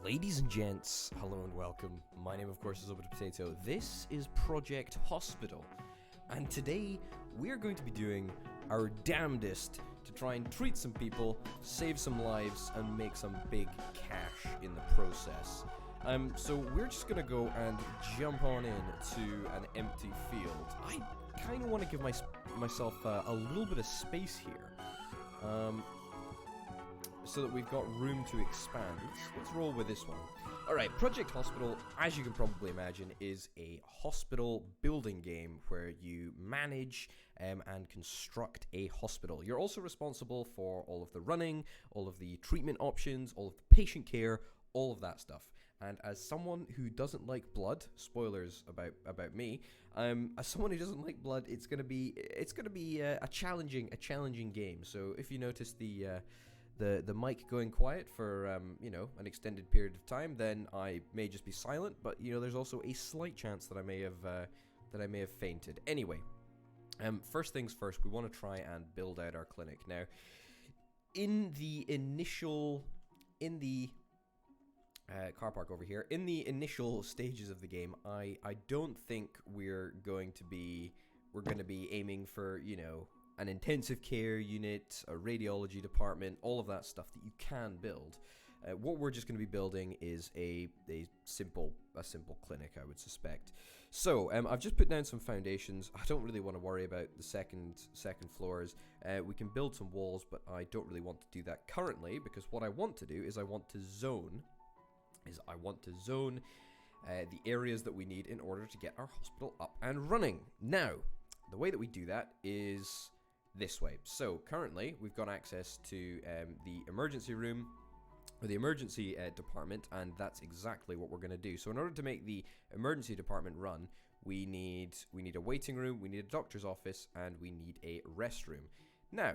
Ladies and gents, hello and welcome. My name, of course, is Obit Potato. This is Project Hospital, and today we're going to be doing our damnedest to try and treat some people, save some lives, and make some big cash in the process. So we're just gonna go and jump on in to an empty field. I kind of want to give myself a little bit of space here. So that we've got room to expand. Let's roll with this one. Alright, Project Hospital, as you can probably imagine, is a hospital building game where you manage and construct a hospital. You're also responsible for all of the running, all of the treatment options, all of the patient care, all of that stuff. And as someone who doesn't like blood, spoilers about me, as someone who doesn't like blood, it's gonna be a challenging game. So if you notice the mic going quiet for an extended period of time, then I may just be silent. But there's also a slight chance that I may have fainted. Anyway, first things first, we want to try and build out our clinic. Now, in the car park over here, in the initial stages of the game, I don't think we're going to be aiming for an intensive care unit, a radiology department, all of that stuff that you can build. What we're just going to be building is a simple clinic, I would suspect. So I've just put down some foundations. I don't really want to worry about the second floors. We can build some walls, but I don't really want to do that currently, because what I want to do is I want to zone the areas that we need in order to get our hospital up and running. Now, the way that we do that is this way. So currently we've got access to the emergency room, or the emergency department, and that's exactly what we're going to do. So in order to make the emergency department run, we need a waiting room, we need a doctor's office, and we need a restroom. Now,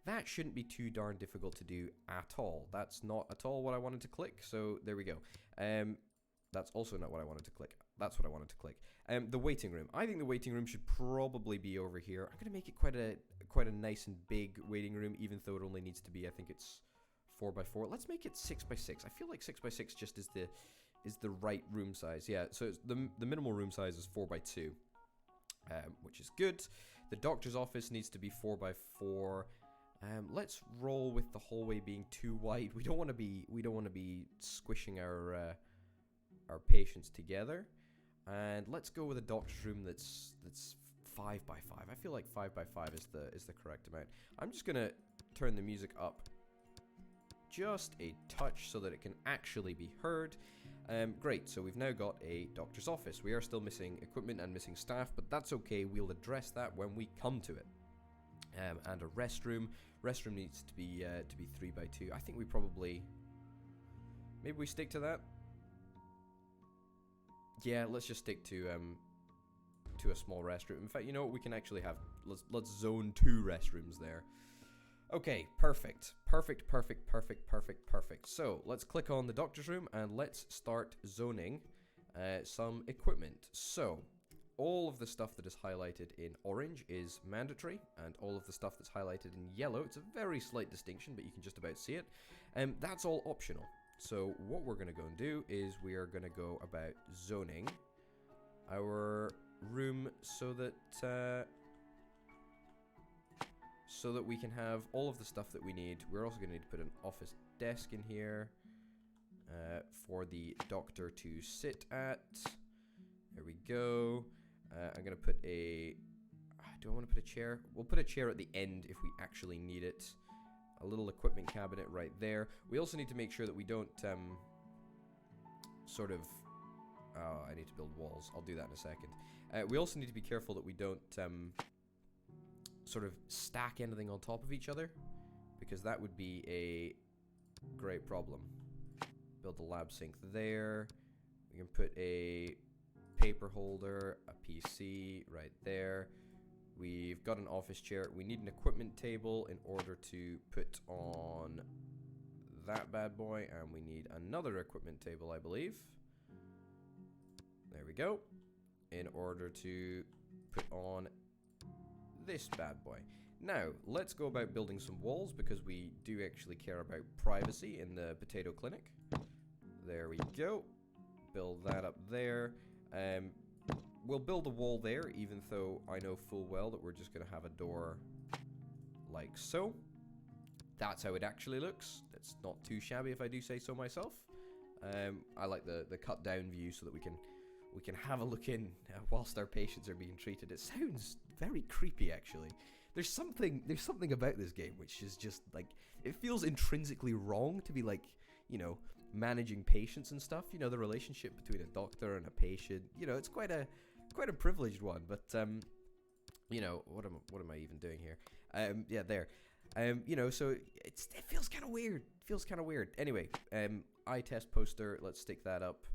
that shouldn't be too darn difficult to do at all. That's not at all what I wanted to click, so there we go. That's also not what I wanted to click. That's what I wanted to click. The waiting room. I think the waiting room should probably be over here. I'm going to make it quite a nice and big waiting room, even though it only needs to be, I think it's 4x4. Let's make it 6x6. I feel like 6x6 just is the right room size. Yeah, so it's the minimal room size is 4x2, which is good. The doctor's office needs to be 4x4. Let's roll with the hallway being too wide. We don't want to be squishing our patients together. And let's go with a doctor's room that's 5x5. I feel like 5x5 is the correct amount. I'm just gonna turn the music up just a touch so that it can actually be heard. Great, so we've now got a doctor's office. We are still missing equipment and missing staff, but that's okay. We'll address that when we come to it. And a restroom. Restroom needs to be 3x2. I think maybe we stick to that. Yeah, let's just stick to a small restroom. In fact, you know what? We can actually have let's zone 2 restrooms there. Okay, perfect. So let's click on the doctor's room and let's start zoning some equipment. So all of the stuff that is highlighted in orange is mandatory, and all of the stuff that's highlighted in yellow, it's a very slight distinction, but you can just about see it. That's all optional. So what we're going to go and do is we are going to go about zoning our room so that we can have all of the stuff that we need. We're also going to need to put an office desk in here for the doctor to sit at. There we go. I'm going to put do I want to put a chair? We'll put a chair at the end if we actually need it. A little equipment cabinet right there. We also need to make sure that we don't I need to build walls. I'll do that in a second. We also need to be careful that we don't sort of stack anything on top of each other, because that would be a great problem. Build a lab sink there. We can put a paper holder, a PC right there. We've got an office chair. We need an equipment table in order to put on that bad boy, and we need another equipment table, I believe. There we go. In order to put on this bad boy. Now, let's go about building some walls, because we do actually care about privacy in the potato clinic. There we go. Build that up there. We'll build a wall there, even though I know full well that we're just going to have a door like so. That's how it actually looks. It's not too shabby if I do say so myself. I like the cut down view so that we can have a look in whilst our patients are being treated. It sounds very creepy, actually. There's something about this game which is just like, it feels intrinsically wrong to be like, you know, managing patients and stuff. You know, the relationship between a doctor and a patient. You know, it's quite a privileged one. But you know, what am I even doing here? Yeah, there. You know, so it feels kind of weird. Feels kind of weird. Anyway, eye test poster. Let's stick that up.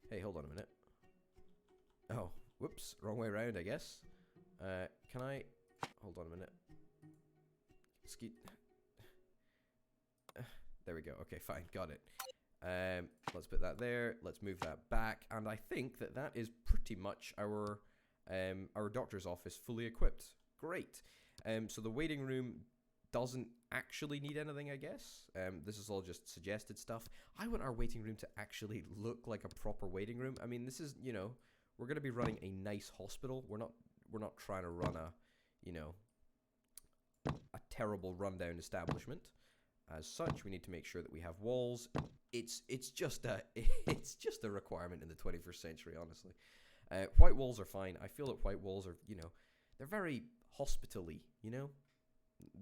Hey, hold on a minute. Oh, whoops, wrong way around, I guess. Can I? Hold on a minute. There we go. Okay, fine, got it. Let's put that there. Let's move that back, and I think that is pretty much our doctor's office fully equipped. Great. So the waiting room doesn't actually need anything, I guess. This is all just suggested stuff. I want our waiting room to actually look like a proper waiting room. I mean, this is, you know, we're going to be running a nice hospital. We're not trying to run a, you know, a terrible rundown establishment. As such, we need to make sure that we have walls. It's just a requirement in the 21st century, honestly. White walls are fine. I feel that white walls are, you know, they're very hospital-y, you know.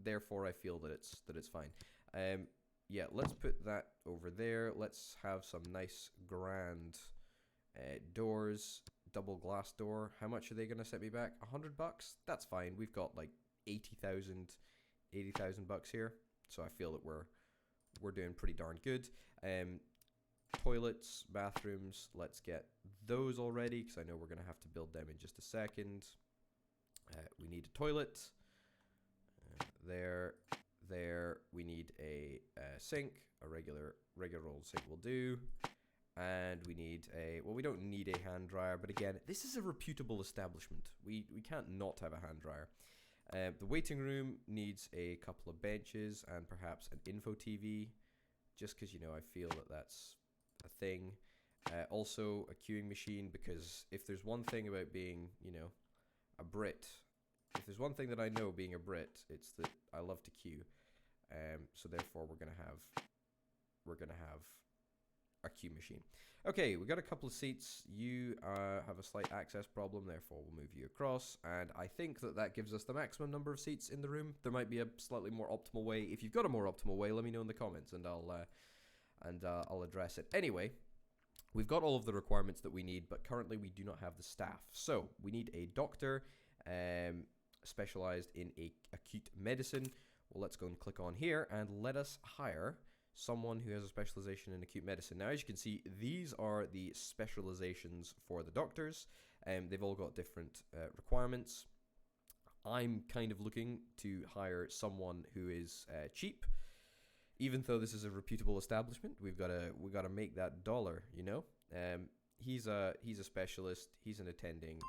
Therefore, I feel that it's fine. Yeah, let's put that over there. Let's have some nice grand doors. Double glass door. How much are they gonna set me back? $100? That's fine. We've got like 80,000 bucks here, so I feel that we're doing pretty darn good. Toilets, bathrooms. Let's get those already because I know we're gonna have to build them in just a second. We need a toilet. There. We need a sink. A regular old sink will do. And we need well, we don't need a hand dryer, but again, this is a reputable establishment. We can't not have a hand dryer. The waiting room needs a couple of benches and perhaps an info TV, just because, you know, I feel that that's a thing. Also a queuing machine, because if there's one thing about being, you know, a Brit, if there's one thing that I know being a Brit, it's that I love to queue. So therefore we're gonna have a queue machine. Okay, we got a couple of seats. You have a slight access problem, therefore we'll move you across. And I think that gives us the maximum number of seats in the room. There might be a slightly more optimal way. If you've got a more optimal way, let me know in the comments, and I'll address it. Anyway, we've got all of the requirements that we need, but currently we do not have the staff. So we need a doctor specialized in acute medicine. Well, let's go and click on here and let us hire someone who has a specialization in acute medicine. Now, as you can see, these are the specializations for the doctors. They've all got different requirements. I'm kind of looking to hire someone who is cheap. Even though this is a reputable establishment, we've got to make that dollar, you know. He's a specialist. He's an attending.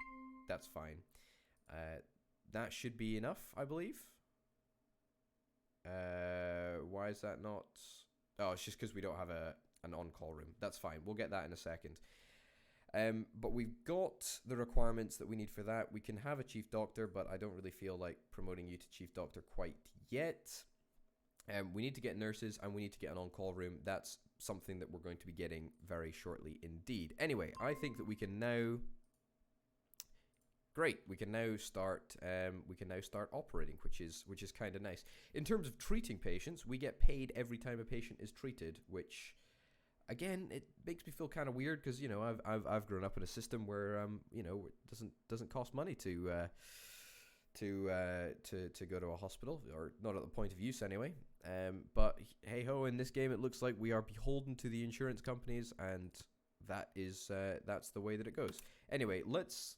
That's fine. That should be enough, I believe. Why is that not? Oh, it's just because we don't have an on-call room. That's fine. We'll get that in a second. But we've got the requirements that we need for that. We can have a chief doctor, but I don't really feel like promoting you to chief doctor quite yet. We need to get nurses, and we need to get an on-call room. That's something that we're going to be getting very shortly indeed. Anyway, I think that we can now... Great, we can now start operating, which is kind of nice. In terms of treating patients, we get paid every time a patient is treated, which, again, it makes me feel kind of weird because, you know, I've grown up in a system where you know, it doesn't cost money to go to a hospital, or not at the point of use anyway. But hey ho, in this game, it looks like we are beholden to the insurance companies, and that's the way that it goes. Anyway, let's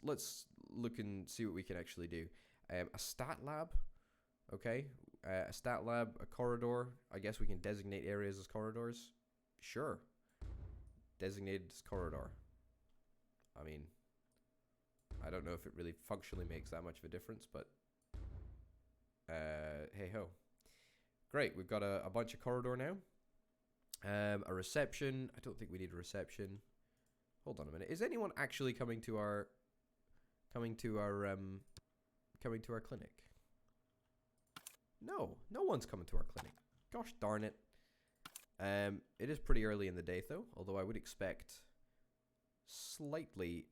look and see what we can actually do. A stat lab, okay. A stat lab, a corridor. I guess we can designate areas as corridors. Sure. Designated as corridor. I mean, I don't know if it really functionally makes that much of a difference, but hey ho. Great, we've got a bunch of corridor now. A reception. I don't think we need a reception. Hold on a minute. Is anyone actually coming to our clinic? No, no one's coming to our clinic. Gosh darn it. It is pretty early in the day though, although I would expect slightly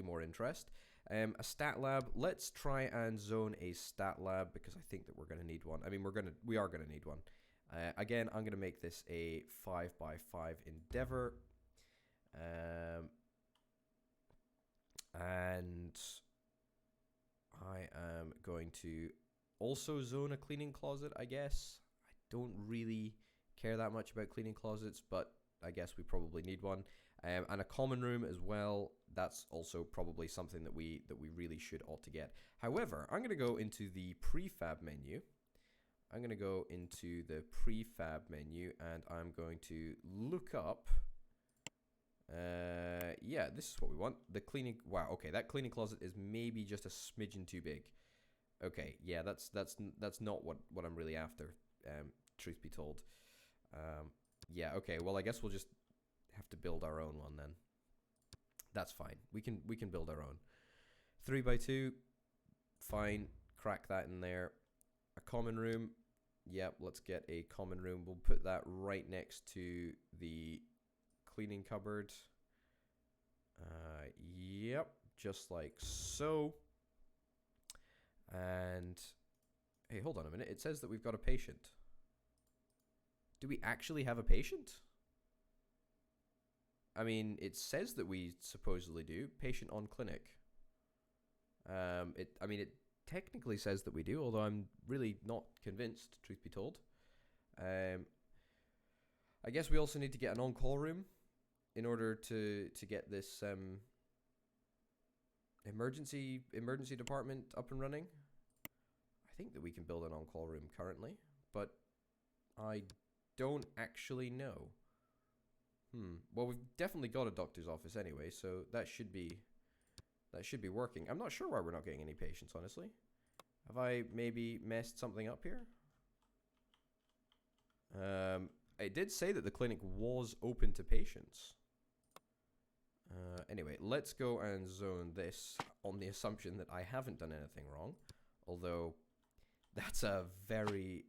more interest. A stat lab. Let's try and zone a stat lab because I think that we're going to need one. I mean, we are going to need one. Again, I'm going to make this a 5x5 endeavor. And I am going to also zone a cleaning closet, I guess. I don't really care that much about cleaning closets, but I guess we probably need one. And a common room as well. That's also probably something that we really should ought to get. However, I'm going to go into the prefab menu. I'm going to go into the prefab menu and I'm going to look up. Yeah, this is what we want. The cleaning. Wow. Okay, that cleaning closet is maybe just a smidgen too big. Okay, yeah, that's not what I'm really after. Truth be told. Yeah. Okay. Well, I guess we'll just have to build our own one then. That's fine. We can build our own. 3x2. Fine. Crack that in there. A common room. Yep. Let's get a common room. We'll put that right next to the cleaning cupboard. Yep. Just like so. And hey, hold on a minute. It says that we've got a patient. Do we actually have a patient? I mean, it says that we supposedly do. Patient on clinic. I mean, it technically says that we do, although I'm really not convinced, truth be told. I guess we also need to get an on-call room in order to get this emergency department up and running. I think that we can build an on-call room currently, but I don't actually know. Well, we've definitely got a doctor's office anyway, so that should be working. I'm not sure why we're not getting any patients, honestly. Have I maybe messed something up here? It did say that the clinic was open to patients. Anyway, let's go and zone this on the assumption that I haven't done anything wrong. Although, that's a very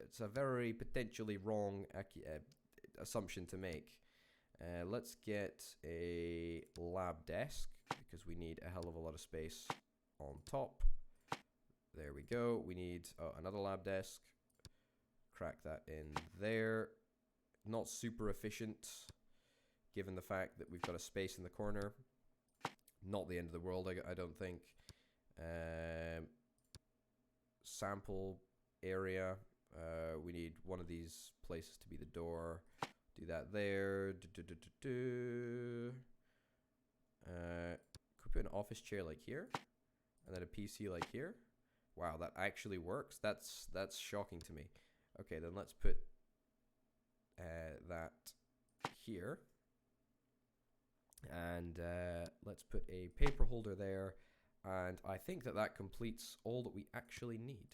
it's a very potentially wrong assumption to make. Let's get a lab desk because we need a hell of a lot of space on top. There we go. We need another lab desk. Crack that in there. Not super efficient given the fact that we've got a space in the corner. Not the end of the world, I don't think. Sample area. We need one of these places to be the door. Do that there. Could we put an office chair like here? And then a PC like here? Wow, that actually works. That's shocking to me. Okay, then let's put that here. And let's put a paper holder there. And I think that completes all that we actually need.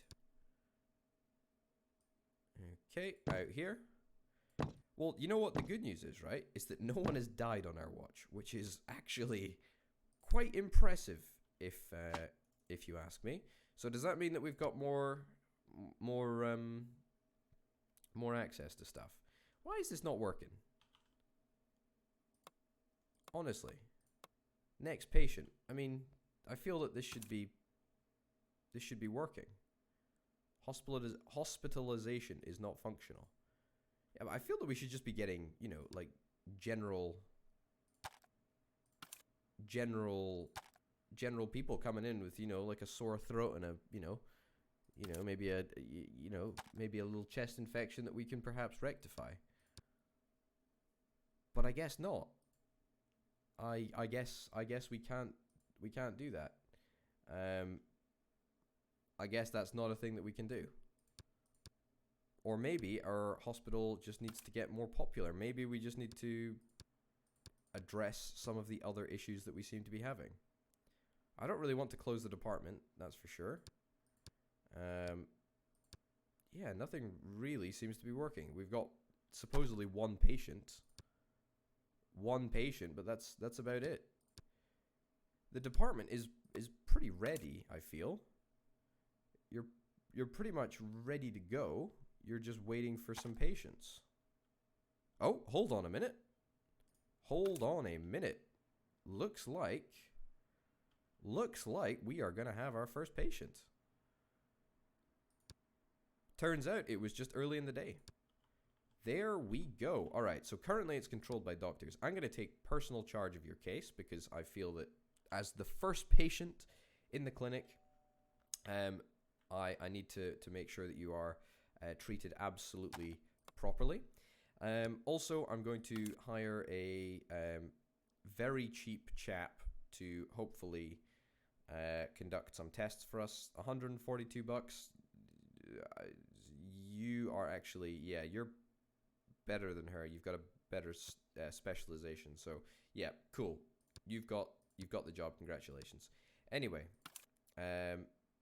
Okay, out here. Well, you know what the good news is, right? Is that no one has died on our watch, which is actually quite impressive, if you ask me. So does that mean that we've got more access to stuff? Why is this not working? Honestly, next patient. I mean, I feel that this should be working. Hospitalization is not functional. Yeah, but I feel that we should just be getting, you know, like general people coming in with, you know, like a sore throat and a, maybe a little chest infection that we can perhaps rectify. But I guess not. I guess we can't do that. I guess that's not a thing that we can do. Or maybe our hospital just needs to get more popular. Maybe we just need to address some of the other issues that we seem to be having. I don't really want to close the department, that's for sure. yeah, nothing really seems to be working. We've got supposedly one patient, but that's about it. The department is pretty ready, I feel. You're pretty much ready to go. You're just waiting for some patients. Oh, hold on a minute. Hold on a minute. Looks like we are going to have our first patient. Turns out it was just early in the day. There we go. All right, so currently it's controlled by doctors. I'm going to take personal charge of your case because I feel that as the first patient in the clinic, I need to make sure that you are treated absolutely properly. Also, I'm going to hire a very cheap chap to hopefully conduct some tests for us. 142 bucks. You are actually, yeah, you're better than her. You've got a better specialization. So yeah, cool. You've got the job. Congratulations. Anyway,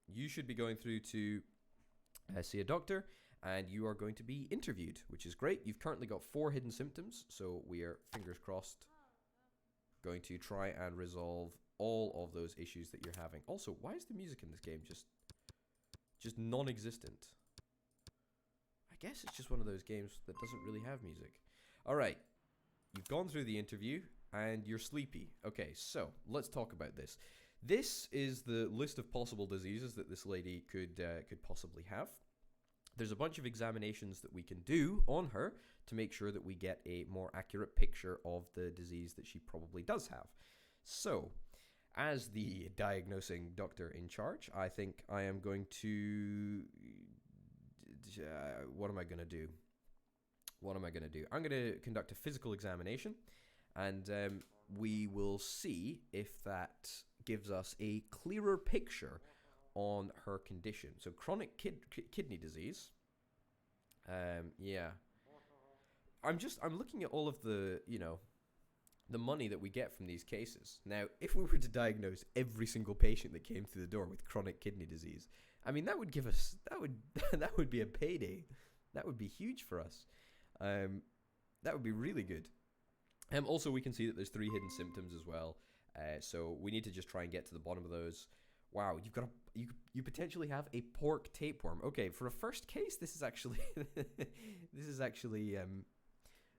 you should be going through to see a doctor, and you are going to be interviewed, which is great. You've currently got 4 hidden symptoms, so we are, fingers crossed, going to try and resolve all of those issues that you're having. Also, why is the music in this game just non-existent? I guess it's just one of those games that doesn't really have music. All right, you've gone through the interview, and you're sleepy. Okay, so let's talk about this. This is the list of possible diseases that this lady could possibly have. There's a bunch of examinations that we can do on her to make sure that we get a more accurate picture of the disease that she probably does have. So, as the diagnosing doctor in charge, I think I am going to... what am I going to do? I'm going to conduct a physical examination, and we will see if that gives us a clearer picture on her condition. So chronic kidney disease. Yeah. I'm looking at all of the, the money that we get from these cases. Now, if we were to diagnose every single patient that came through the door with chronic kidney disease, I mean, that would give us, that would be a payday. That would be huge for us. That would be really good. Also, we can see that there's 3 hidden symptoms as well. So we need to just try and get to the bottom of those. Wow, you potentially have a pork tapeworm. Okay, for a first case, this is actually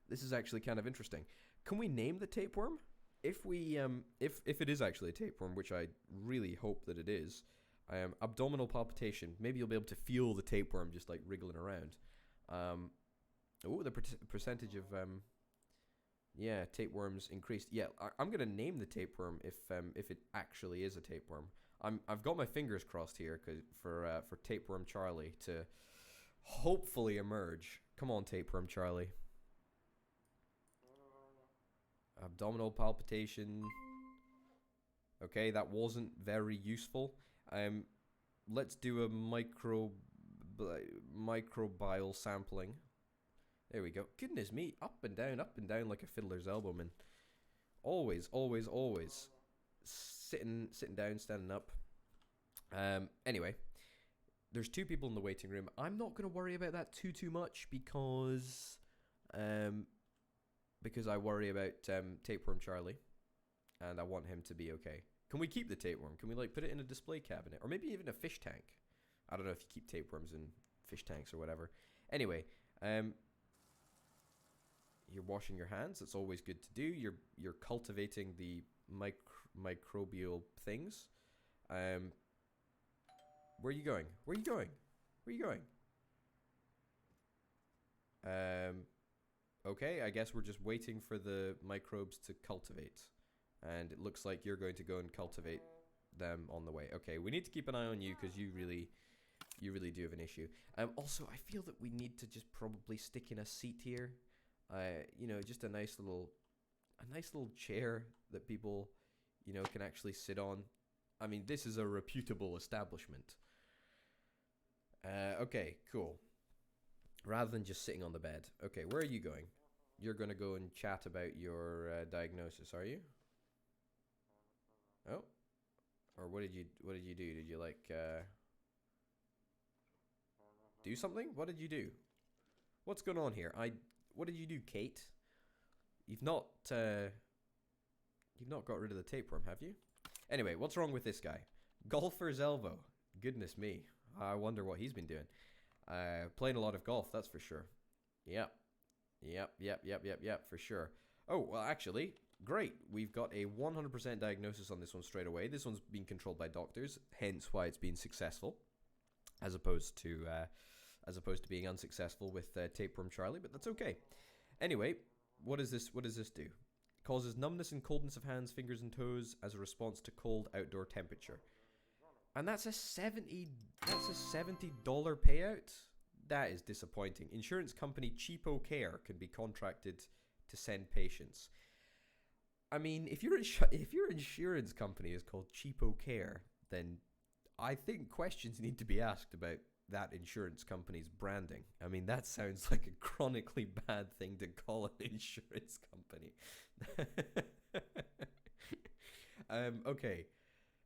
this is actually kind of interesting. Can we name the tapeworm? If we if it is actually a tapeworm, which I really hope that it is, abdominal palpitation. Maybe you'll be able to feel the tapeworm just like wriggling around. The percentage of yeah, tapeworms increased. Yeah, I'm gonna name the tapeworm if it actually is a tapeworm. I've got my fingers crossed here for Tapeworm Charlie to hopefully emerge. Come on, Tapeworm Charlie. Abdominal palpitation. Okay, that wasn't very useful. Let's do a microbial sampling. There we go. Goodness me, up and down like a fiddler's elbow, man. Always. Sitting down, standing up. Anyway, there's 2 people in the waiting room. I'm not going to worry about that too much because I worry about Tapeworm Charlie, and I want him to be okay. Can we keep the tapeworm? Can we put it in a display cabinet, or maybe even a fish tank? I don't know if you keep tapeworms in fish tanks or whatever. Anyway, you're washing your hands. That's always good to do. You're cultivating the microbial things. Where are you going? Okay, I guess we're just waiting for the microbes to cultivate. And it looks like you're going to go and cultivate them on the way. Okay, we need to keep an eye on you because you really do have an issue. Also, I feel that we need to just probably stick in a seat here. Just a nice little chair that people, can actually sit on. I mean, this is a reputable establishment. Okay, cool. Rather than just sitting on the bed. Okay, where are you going? You're going to go and chat about your diagnosis, are you? Oh, or what did you do? Did you do something? What did you do? What's going on here? What did you do, Kate? You've not got rid of the tapeworm, have you? Anyway, what's wrong with this guy? Golfer's elbow. Goodness me. I wonder what he's been doing. Playing a lot of golf, that's for sure. Yep, for sure. Oh, well, actually, great. We've got a 100% diagnosis on this one straight away. This one's been controlled by doctors, hence why it's been successful, as opposed to being unsuccessful with Tapeworm Charlie. But that's okay. Anyway, what does this do? Causes numbness and coldness of hands, fingers, and toes as a response to cold outdoor temperature. And that's a $70 payout. That is disappointing. Insurance company Cheapo Care can be contracted to send patients. I mean, if your insurance company is called Cheapo Care, then I think questions need to be asked about that insurance company's branding. I mean, that sounds like a chronically bad thing to call an insurance company. Okay.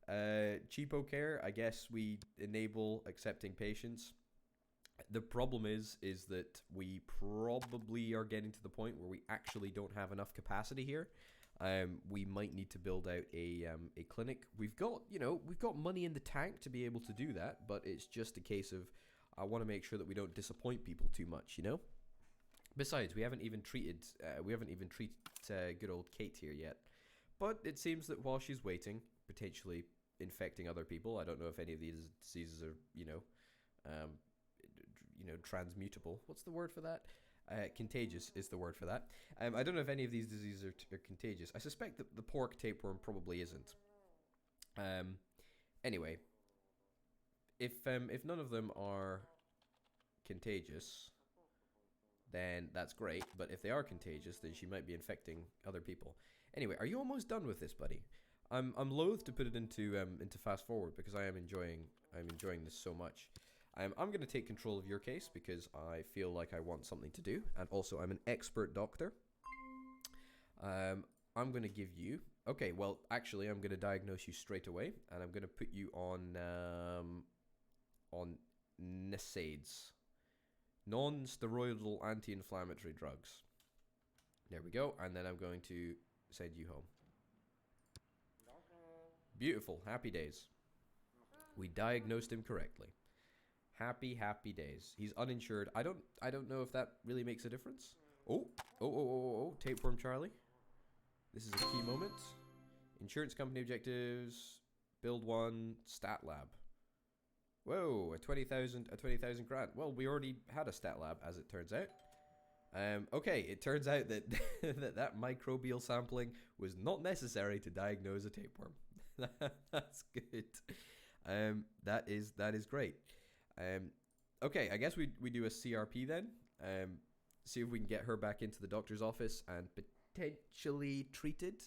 Cheapo Care, I guess we enable accepting patients. The problem is that we probably are getting to the point where we actually don't have enough capacity here. We might need to build out a clinic. We've got money in the tank to be able to do that, but it's just a case of I want to make sure that we don't disappoint people too much, you know? Besides, we haven't even treated good old Kate here yet. But it seems that while she's waiting, potentially infecting other people, I don't know if any of these diseases are, transmutable. What's the word for that? Contagious is the word for that. I don't know if any of these diseases are contagious. I suspect that the pork tapeworm probably isn't. Anyway, if none of them are contagious, then that's great. But if they are contagious, then she might be infecting other people. Anyway, are you almost done with this, buddy? I'm loath to put it into fast forward because I'm enjoying this so much. I'm going to take control of your case because I feel like I want something to do, and also I'm an expert doctor. I'm going to give you... Okay, well, actually, I'm going to diagnose you straight away, and I'm going to put you on NSAIDs, non-steroidal anti-inflammatory drugs. There we go, and then I'm going to send you home. Beautiful, happy days. We diagnosed him correctly. Happy days. He's uninsured. I don't know if that really makes a difference. Oh, Tapeworm Charlie. This is a key moment. Insurance company objectives. Build one. Stat lab. Whoa, a 20,000 grand. Well, we already had a stat lab, as it turns out. Okay, it turns out that that microbial sampling was not necessary to diagnose a tapeworm. That's good. That is great. Okay, I guess we do a CRP then. See if we can get her back into the doctor's office and potentially treated.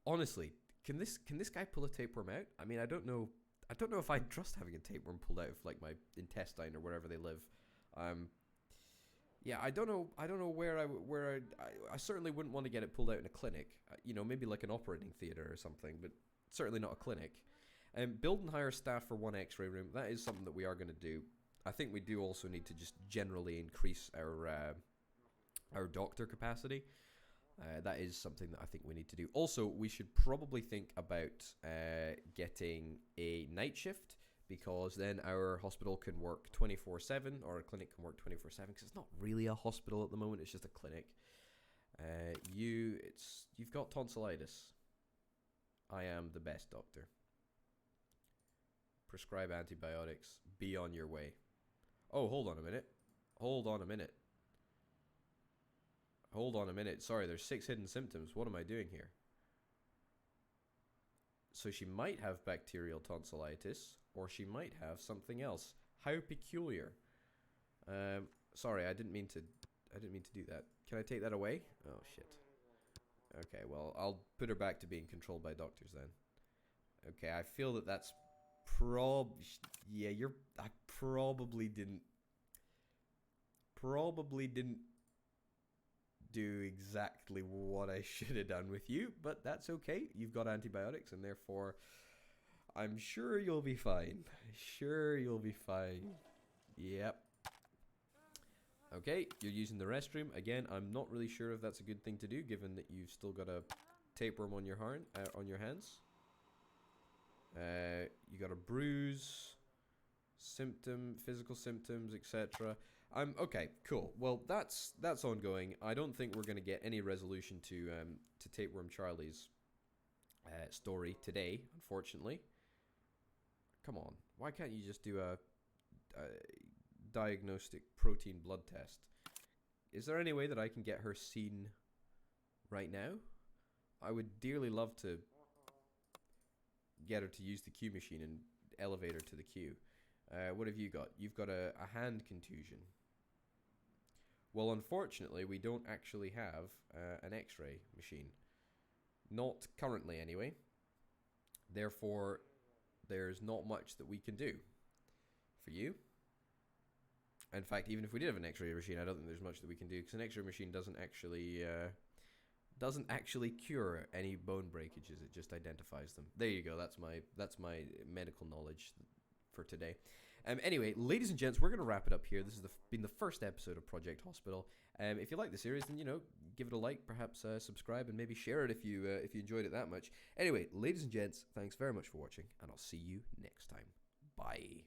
Honestly, can this guy pull a tapeworm out? I mean, I don't know if I'd trust having a tapeworm pulled out of like my intestine or wherever they live. Yeah, I don't know where I certainly wouldn't want to get it pulled out in a clinic. Maybe like an operating theater or something, but certainly not a clinic. Build and hire staff for one X-ray room. That is something that we are going to do. I think we do also need to just generally increase our doctor capacity. That is something that I think we need to do. Also, we should probably think about getting a night shift, because then our hospital can work 24/7, or a clinic can work 24/7, because it's not really a hospital at the moment, it's just a clinic. You've got tonsillitis. I am the best doctor. Prescribe antibiotics. Be on your way. Oh, hold on a minute. Sorry, there's 6 hidden symptoms. What am I doing here? So she might have bacterial tonsillitis, or she might have something else. How peculiar. Sorry, I didn't mean to do that. Can I take that away? Oh shit. Okay, well, I'll put her back to being controlled by doctors then. Okay, I feel that that's I probably didn't do exactly what I should have done with you, but that's okay. You've got antibiotics, and therefore I'm sure you'll be fine. Yep. Okay, you're using the restroom. Again, I'm not really sure if that's a good thing to do, given that you've still got a tapeworm on your hands. You got a bruise, physical symptoms, etc. Okay, cool. Well, that's ongoing. I don't think we're going to get any resolution to Tapeworm Charlie's story today, unfortunately. Come on, why can't you just do a diagnostic protein blood test? Is there any way that I can get her seen right now? I would dearly love to get her to use the Q machine and elevate her to the queue. What have you got? You've got a hand contusion. Well, unfortunately, we don't actually have an X-ray machine. Not currently, anyway. Therefore, there's not much that we can do for you. In fact, even if we did have an X-ray machine, I don't think there's much that we can do, because an X-ray machine doesn't actually cure any bone breakages. It just identifies them. There you go. That's my medical knowledge for today. Anyway, ladies and gents, we're going to wrap it up here. This has been the first episode of Project Hospital. If you like the series, then give it a like, perhaps subscribe, and maybe share it if you enjoyed it that much. Anyway, ladies and gents, thanks very much for watching, and I'll see you next time. Bye.